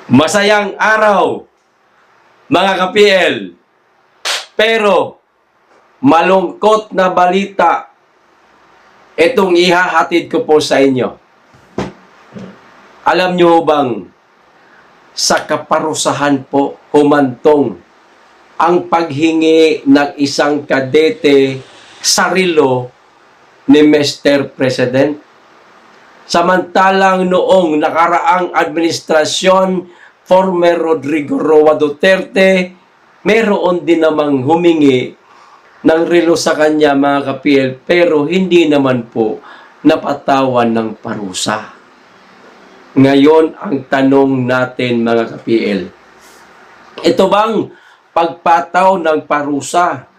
Masayang araw, mga ka-PL. Pero, malungkot na balita itong ihahatid ko po sa inyo. Alam nyo bang, sa kaparusahan po humantong ang paghingi ng isang kadete sa relo ni Mr. President? Samantalang noong nakaraang administrasyon, former Rodrigo Roa Duterte, meron din namang humingi ng relo sa kanya, mga ka-PL, pero hindi naman po napatawan ng parusa. Ngayon, ang tanong natin, mga ka-PL, ito bang pagpataw ng parusa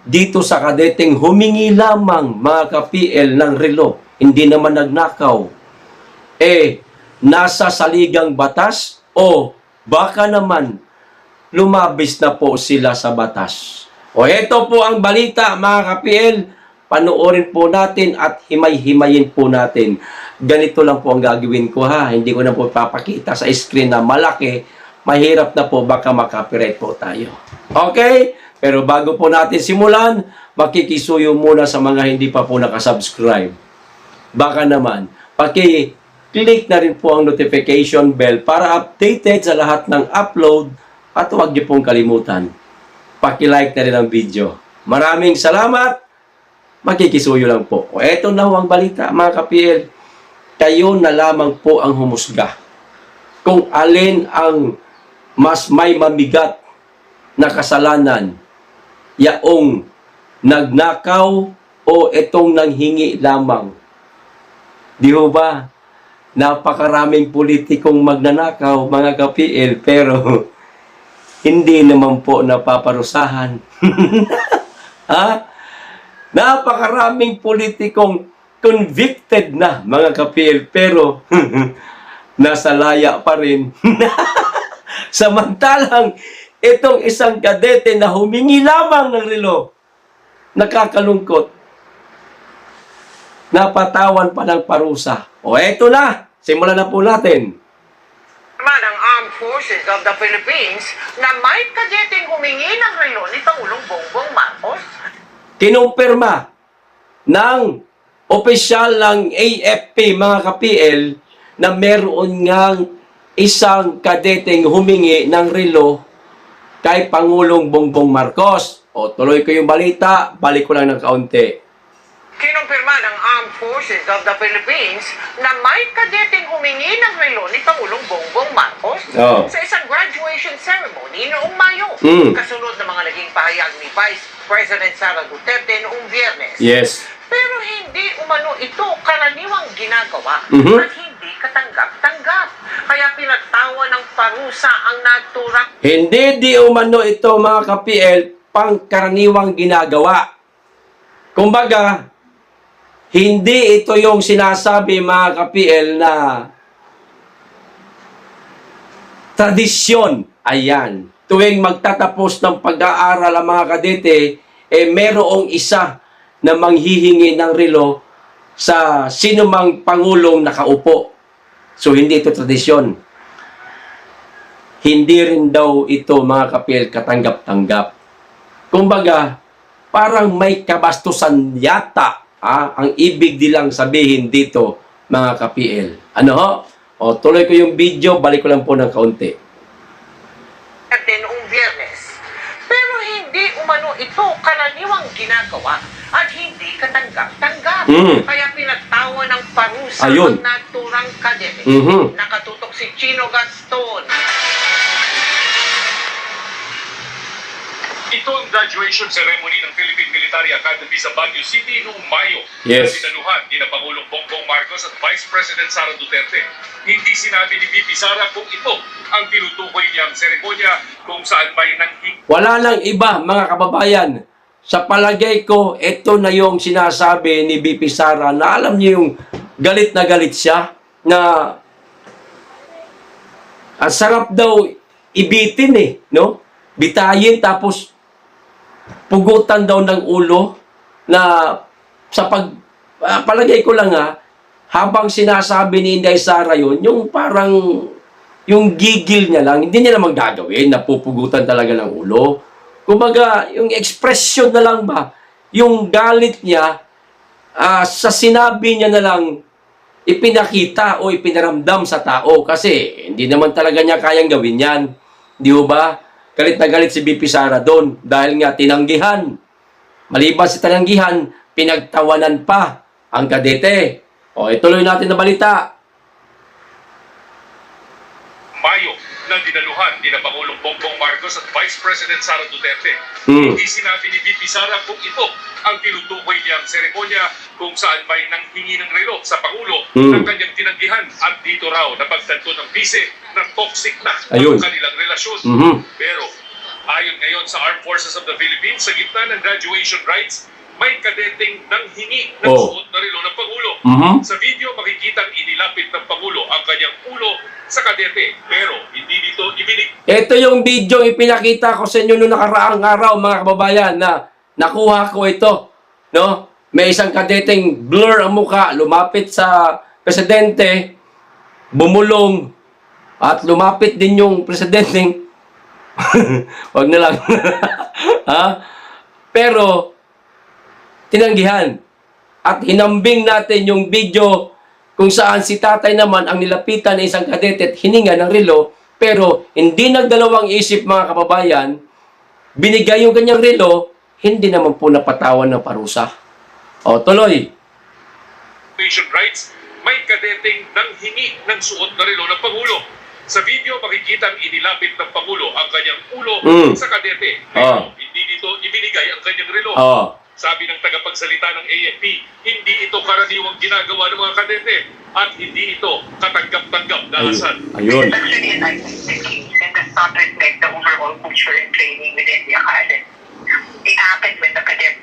dito sa kadeteng humingi lamang, mga ka-PL, ng relo, hindi naman nagnakaw, nasa saligang batas o baka naman lumabis na po sila sa batas? O ito po ang balita, mga ka-PL. Panoorin po natin at himay-himayin po natin. Ganito lang po ang gagawin ko, ha. Hindi ko na po papakita sa screen na malaki. Mahirap na po, baka makapiright po tayo. Okay? Pero bago po natin simulan, makikisuyo muna sa mga hindi pa po nakasubscribe. Baka naman, paki-click na rin po ang notification bell para updated sa lahat ng upload at huwag niyo pong kalimutan, paki-like na rin ang video. Maraming salamat. Makikisuyo lang po. O eto na ang balita, mga ka-PL. Kayo na lamang po ang humusga kung alin ang mas may mamigat na kasalanan, yaong nagnakaw o itong nanghingi lamang. Di ho ba? Napakaraming politikong magnanakaw, mga ka-PL, pero hindi naman po napaparusahan. Ha? Napakaraming politikong convicted na, mga ka-PL, pero nasa laya pa rin. Samantalang itong isang kadete na humingi lamang ng relo, nakakalungkot, napatawan pa ng parusa. O eto na, simulan na po natin. Naman ang Armed Forces of the Philippines na may kadeteng humingi ng relo ni Pangulong Bongbong Marcos. Kinumpirma ng opisyal ng AFP, mga ka-PL, na meron ngang isang kadeteng humingi ng relo kay Pangulong Bongbong Marcos. O tuloy ko yung balita, balik ko lang ng kaunti. Kinumpirma ng Armed Forces of the Philippines na may kadeteng humingi ng relo ni Pangulong Bongbong Marcos sa isang graduation ceremony noong Mayo. Kasunod ng mga naging pahayag ni Vice President Sara Duterte noong Biyernes. Yes. Pero hindi umano ito karaniwang ginagawa at hindi katanggap-tanggap. Kaya pinagtawa ng parusa ang naturang. Hindi di umano ito, mga ka-PL, pangkaraniwang ginagawa. Kumbaga, hindi ito yung sinasabi, mga ka-PL, na tradisyon. Ayan. Tuwing magtatapos ng pag-aaral ang mga kadete, merong isa na manghihingi ng relo sa sinumang pangulong nakaupo. So, hindi ito tradisyon. Hindi rin daw ito, mga ka-PL, katanggap-tanggap. Kumbaga, parang may kabastusan yata, ang ibig nilang sabihin dito, mga ka-PL. Ano ho? O, tuloy ko yung video, balik ko lang po ng kaunti. Noong Biyernes. Pero hindi umano ito karaniwang ginagawa at hindi katanggap-tanggap. Kaya pinagtawa ng parusa ang naturang kadete. Nakatutok si Chino Gaston. Ito ang graduation ceremony ng Philippine Military Academy sa Baguio City noong Mayo. Yes. Sinaluhan ni Pangulong Bongbong Marcos at Vice President Sara Duterte. Hindi sinabi ni VP Sara kung ito ang tinutukoy niyang seremonya kung saan may nanghingi. Wala nang iba, mga kababayan. Sa palagay ko, ito na yung sinasabi ni VP Sara na alam niyo yung galit na galit siya na ang sarap daw ibitin no? Bitayin tapos pugutan daw ng ulo na sa palagay ko lang habang sinasabi ni Inday Sara yun, yung parang yung gigil niya lang, hindi niya namang gagawin, napupugutan talaga ng ulo. Kumbaga, yung expression na lang ba, yung galit niya, sa sinabi niya na lang, ipinakita o ipinaramdam sa tao kasi hindi naman talaga niya kayang gawin yan. Di ba? Galit na galit si BP Sara doon dahil nga tinanggihan. Maliban sa tinanggihan, pinagtawanan pa ang kadete. O, ituloy natin na balita. Mayo na dinaluhan ni na Pangulong Bongbong Marcos at Vice President Sara Duterte. Hindi sinabi ni VP Sara kung ito ang tinutukoy niyang seremonya kung saan may nanghingi ng relo sa Pangulo ng kanyang tinanggihan at dito raw napagtanto ng bise na toxic na ang kanilang relasyon. Pero ayon ngayon sa Armed Forces of the Philippines, sa gitna ng graduation rites, may kadeteng nanghingi ng suot na relo ng Pangulo. Sa video, makikitang inilapit ng Pangulo ang kanyang ulo sa kadete, pero hindi dito ibinig. Ito yung video ipinakita ko sa inyo noong nakaraang araw, mga kababayan, na nakuha ko ito. No? May isang kadeteng blur ang muka, lumapit sa presidente, bumulong, at lumapit din yung presidenteng wag na lang. Ha? Pero tinanggihan. At hinambing natin yung video kung saan si tatay naman ang nilapitan ng isang kadete at hininga ng relo, pero hindi nagdalawang isip, mga kababayan, binigay yung kanyang relo, hindi naman po napatawan ng parusa. O, tuloy. Graduation rites, may kadeteng nanghingi ng suot na relo ng Pangulo. Sa video, makikitang inilapit ng Pangulo ang kanyang ulo sa kadete, pero hindi dito ibinigay ang kanyang relo. Sabi ng tagapagsalita ng AFP, hindi ito karaniwang ginagawa ng mga kadete at hindi ito katanggap-tanggap na asal. Ayun. It's actually an identity and does not reflect the overall culture and training within the academy. It happened with the cadet.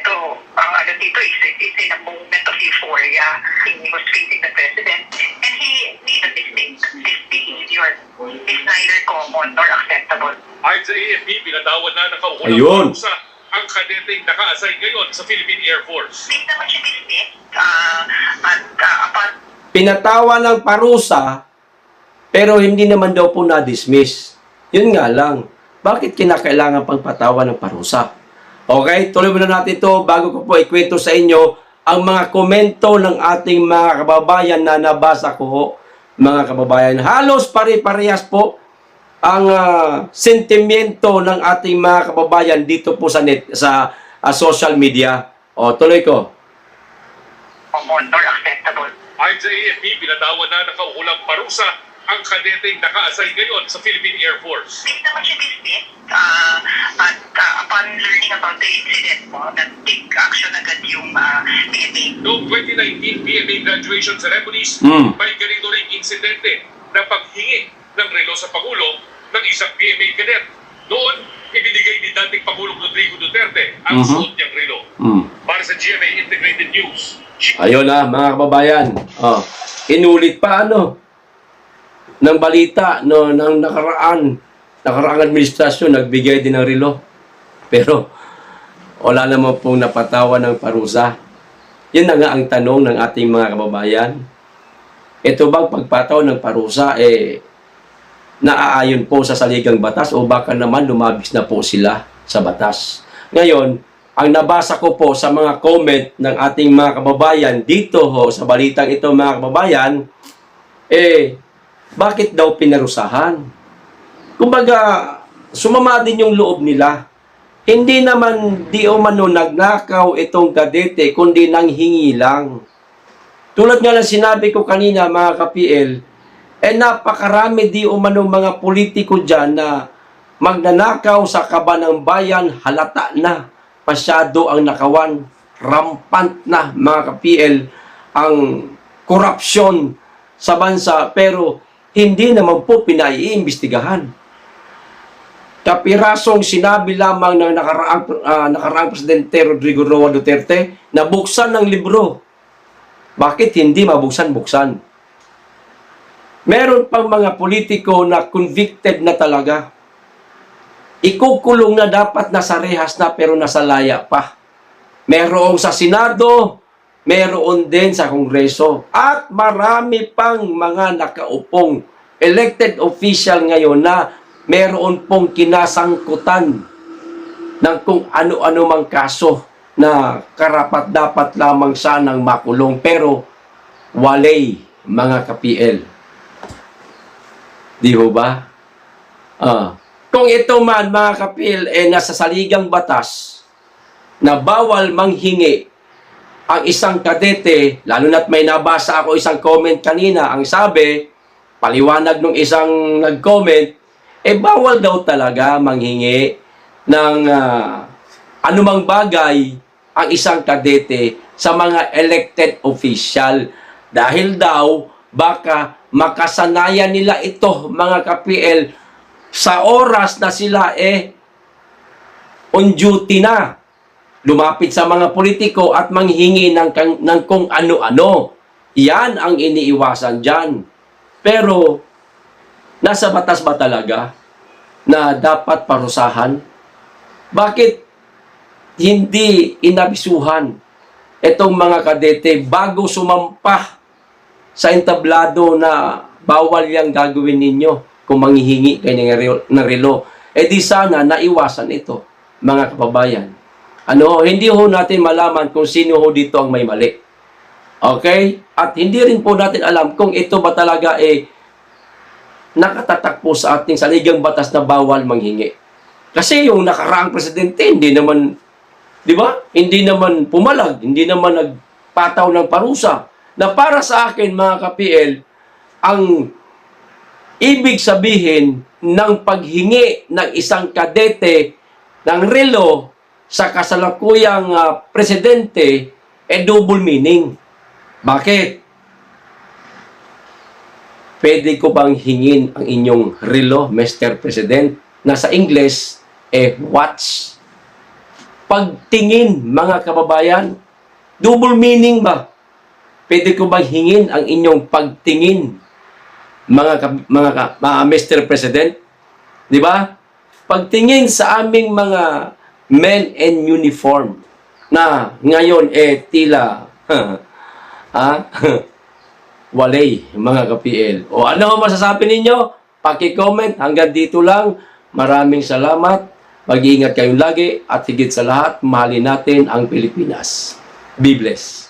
Ito, ang ano dito is in a moment of euphoria. He was facing the president and he made a mistake. This behavior is neither common nor acceptable. Ayon sa AFP, pinatawan na nakaukulang Ayun. parusa ang kadeteng naka-assign ngayon sa Philippine Air Force. Hindi naman siya mistake. Upon Pinatawa ng parusa, pero hindi naman daw po na-dismiss. Yun nga lang, bakit kinakailangan pang patawa ng parusa? Okay, tuloy muna natin ito bago ko po ikwento sa inyo ang mga komento ng ating mga kababayan na nabasa ko, mga kababayan. Halos pare-parehas po ang sentimiento ng ating mga kababayan dito po sa social media. O, tuloy ko. common nor acceptable. Ayon sa AFP, pinatawan na nakaukulang parusa ang kadeteng naka-assign ngayon sa Philippine Air Force. Hindi naman siya mistake. Upon learning about the incident mo, take action agad yung PMA. Noong 2019 PMA graduation ceremonies, may ganito ring insidente na paghingi ng relo sa Pangulo ng isang PMA cadet. Noon, ibinigay ni dating Pangulong Rodrigo Duterte ang suot niyang relo. Para sa GMA Integrated News. Ayun na, mga kababayan. Inulit pa ng balita ng nakaraang administrasyon, nagbigay din ng relo. Pero wala naman pong napatawa ng parusa. Yun na nga ang tanong ng ating mga kababayan. Ito bang pagpataw ng parusa naaayon po sa saligang batas o baka naman lumabis na po sila sa batas? Ngayon, ang nabasa ko po sa mga comment ng ating mga kababayan dito sa balitang ito, mga kababayan, bakit daw pinarusahan? Kumbaga, sumama din yung loob nila. Hindi naman di umano nagnakaw itong kadete, kundi nanghingi lang. Tulad nga ng sinabi ko kanina, mga ka-PL, napakarami di umano mga politiko dyan na magnanakaw sa kaba ng bayan, halata na. Masyado ang nakawan, rampant na, mga ka-PL, ang korupsyon sa bansa, pero hindi naman po pinaiimbestigahan. Kapirasong sinabi lamang ng nakaraang Presidente Rodrigo Roa Duterte na buksan ng libro. Bakit hindi mabuksan-buksan? Meron pang mga politiko na convicted na talaga. Ikukulong na dapat nasa rehas na pero nasa laya pa. Merong sa Senado, meron din sa Kongreso. At marami pang mga nakaupong elected official ngayon na meron pong kinasangkutan ng kung ano-ano mang kaso na karapat-dapat lamang sanang makulong, pero walay, mga ka-PL. Di ho ba? Kung ito man, mga ka-PL, nasa saligang batas na bawal manghingi ang isang kadete, lalo na't may nabasa ako isang comment kanina, ang sabi, paliwanag nung isang nag-comment, bawal daw talaga manghingi ng anumang bagay ang isang kadete sa mga elected official. Dahil daw, baka makasanayan nila ito, mga ka-PL, sa oras na sila on duty na. Lumapit sa mga politiko at manghingi ng kung ano-ano. Yan ang iniiwasan dyan. Pero, nasa batas ba talaga na dapat parusahan? Bakit hindi inabisuhan itong mga kadete bago sumampa sa entablado na bawal yang gagawin ninyo kung manghihingi kayo ng relo? Di sana naiwasan ito, mga kababayan. Hindi ho natin malaman kung sino ho dito ang may mali. Okay? At hindi rin po natin alam kung ito ba talaga nakatatak po sa ating saligang batas na bawal manghingi. Kasi yung nakaraang presidente, hindi naman, di ba? Hindi naman pumalag, hindi naman nagpataw ng parusa. Na para sa akin, mga ka-PL, ang ibig sabihin ng paghingi ng isang kadete ng relo sa kasalukuyang presidente, double meaning. Bakit? Pwede ko bang hingin ang inyong relo, Mr. President, na sa English, watch? Pagtingin, mga kababayan, double meaning ba? Pwede ko bang hingin ang inyong pagtingin, mga Mr. President? Di ba? Pagtingin sa aming mga men in uniform na ngayon tila walay, mga ka-PL. O ano ang masasabi ninyo? Paki-comment. Hanggang dito lang. Maraming salamat. Mag-iingat kayong lagi at higit sa lahat, mahalin natin ang Pilipinas. Be blessed.